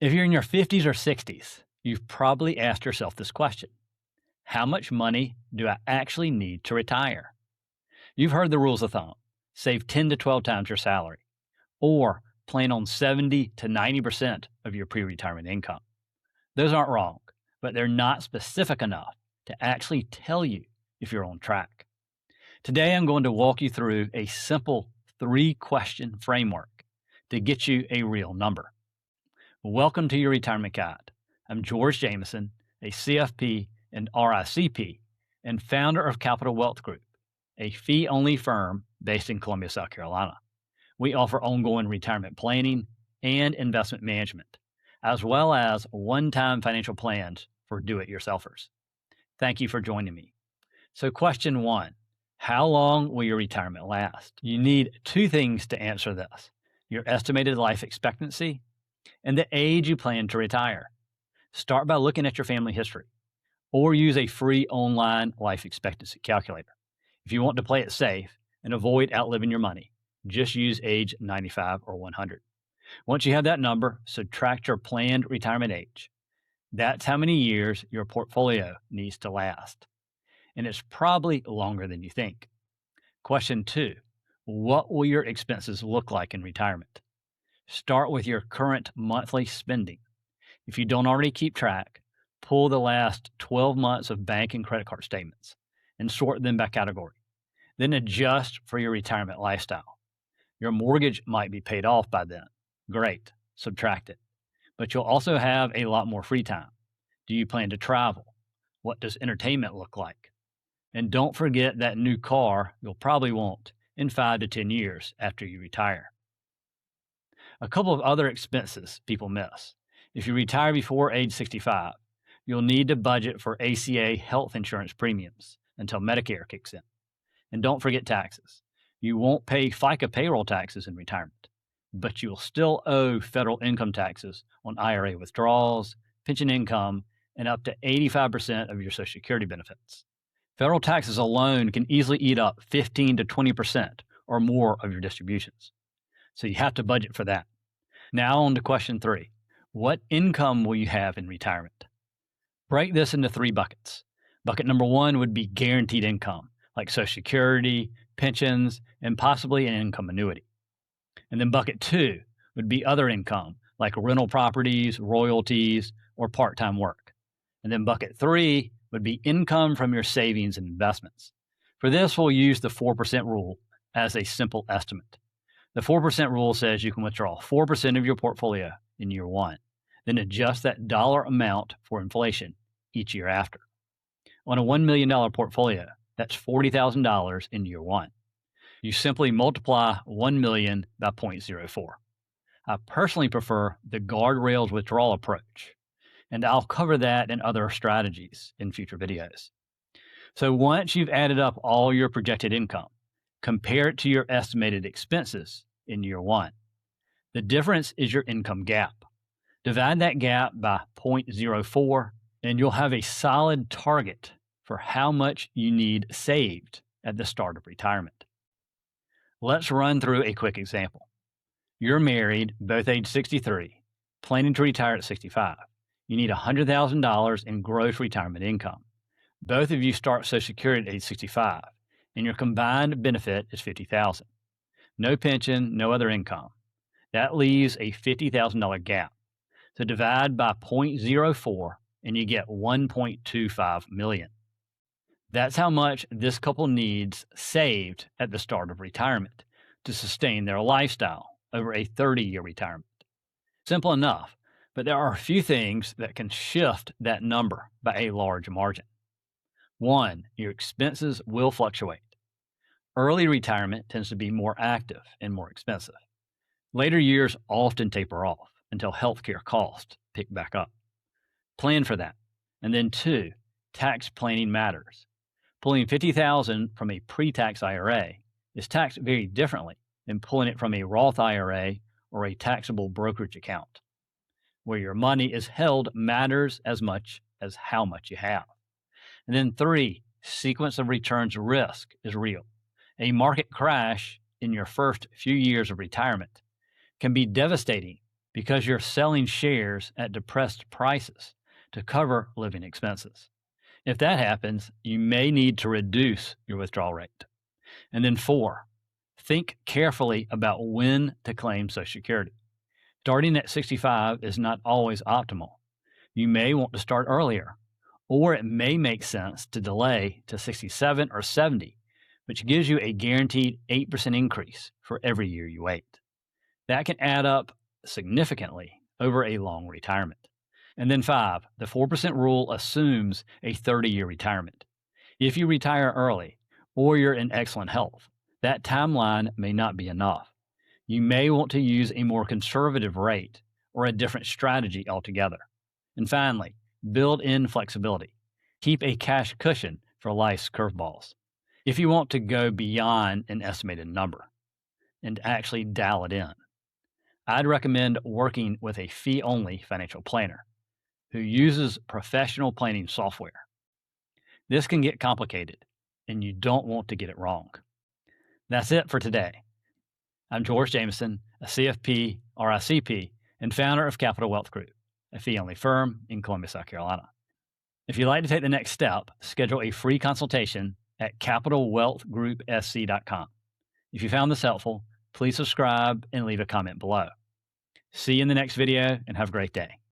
If you're in your 50s or 60s, you've probably asked yourself this question: how much money do I actually need to retire? You've heard the rules of thumb: save 10 to 12 times your salary, or plan on 70 to 90% of your pre retirement income. Those aren't wrong, but they're not specific enough to actually tell you if you're on track. Today, I'm going to walk you through a simple 3-question framework to get you a real number. Welcome to your Retirement Guide. I'm George Jameson, a CFP and RICP, and founder of Capital Wealth Group, a fee-only firm based in Columbia, South Carolina. We offer ongoing retirement planning and investment management, as well as one-time financial plans for do-it-yourselfers. Thank you for joining me. So question 1, how long will your retirement last? You need 2 things to answer this: your estimated life expectancy and the age you plan to retire. Start by looking at your family history, or use a free online life expectancy calculator. If you want to play it safe and avoid outliving your money, just use age 95 or 100. Once you have that number, subtract your planned retirement age. That's how many years your portfolio needs to last. And it's probably longer than you think. Question 2, what will your expenses look like in retirement? Start with your current monthly spending. If you don't already keep track, pull the last 12 months of bank and credit card statements and sort them by category. Then adjust for your retirement lifestyle. Your mortgage might be paid off by then. Great, subtract it. But you'll also have a lot more free time. Do you plan to travel? What does entertainment look like? And don't forget that new car you'll probably want in 5 to 10 years after you retire. A couple of other expenses people miss. If you retire before age 65, you'll need to budget for ACA health insurance premiums until Medicare kicks in. And don't forget taxes. You won't pay FICA payroll taxes in retirement, but you'll still owe federal income taxes on IRA withdrawals, pension income, and up to 85% of your Social Security benefits. Federal taxes alone can easily eat up 15 to 20% or more of your distributions. So you have to budget for that. Now on to question 3. What income will you have in retirement? Break this into 3 buckets. Bucket number 1 would be guaranteed income, like Social Security, pensions, and possibly an income annuity. And then bucket 2 would be other income, like rental properties, royalties, or part-time work. And then bucket 3 would be income from your savings and investments. For this, we'll use the 4% rule as a simple estimate. The 4% rule says you can withdraw 4% of your portfolio in year 1, then adjust that dollar amount for inflation each year after. On a $1 million portfolio, that's $40,000 in year 1. You simply multiply 1 million by 0.04. I personally prefer the guardrails withdrawal approach, and I'll cover that and other strategies in future videos. So once you've added up all your projected income, compare it to your estimated expenses in year 1. The difference is your income gap. Divide that gap by 0.04, and you'll have a solid target for how much you need saved at the start of retirement. Let's run through a quick example. You're married, both age 63, planning to retire at 65. You need $100,000 in gross retirement income. Both of you start Social Security at age 65, and your combined benefit is $50,000. No pension, no other income. That leaves a $50,000 gap. So divide by 0.04, and you get 1.25 million. That's how much this couple needs saved at the start of retirement to sustain their lifestyle over a 30-year retirement. Simple enough, but there are a few things that can shift that number by a large margin. 1, your expenses will fluctuate. Early retirement tends to be more active and more expensive. Later years often taper off until healthcare costs pick back up. Plan for that. And then 2, tax planning matters. Pulling $50,000 from a pre-tax IRA is taxed very differently than pulling it from a Roth IRA or a taxable brokerage account. Where your money is held matters as much as how much you have. And then 3, sequence of returns risk is real. A market crash in your first few years of retirement can be devastating because you're selling shares at depressed prices to cover living expenses. If that happens, you may need to reduce your withdrawal rate. And then 4, think carefully about when to claim Social Security. Starting at 65 is not always optimal. You may want to start earlier, or it may make sense to delay to 67 or 70, which gives you a guaranteed 8% increase for every year you wait. That can add up significantly over a long retirement. And then 5, the 4% rule assumes a 30-year retirement. If you retire early or you're in excellent health, that timeline may not be enough. You may want to use a more conservative rate or a different strategy altogether. And finally, build in flexibility. Keep a cash cushion for life's curveballs. If you want to go beyond an estimated number and actually dial it in, I'd recommend working with a fee-only financial planner who uses professional planning software. This can get complicated, and you don't want to get it wrong. That's it for today. I'm George Jameson, a CFP, RICP, and founder of Capital Wealth Group, a fee-only firm in Columbia, South Carolina. If you'd like to take the next step, schedule a free consultation at capitalwealthgroupsc.com. If you found this helpful, please subscribe and leave a comment below. See you in the next video, and have a great day.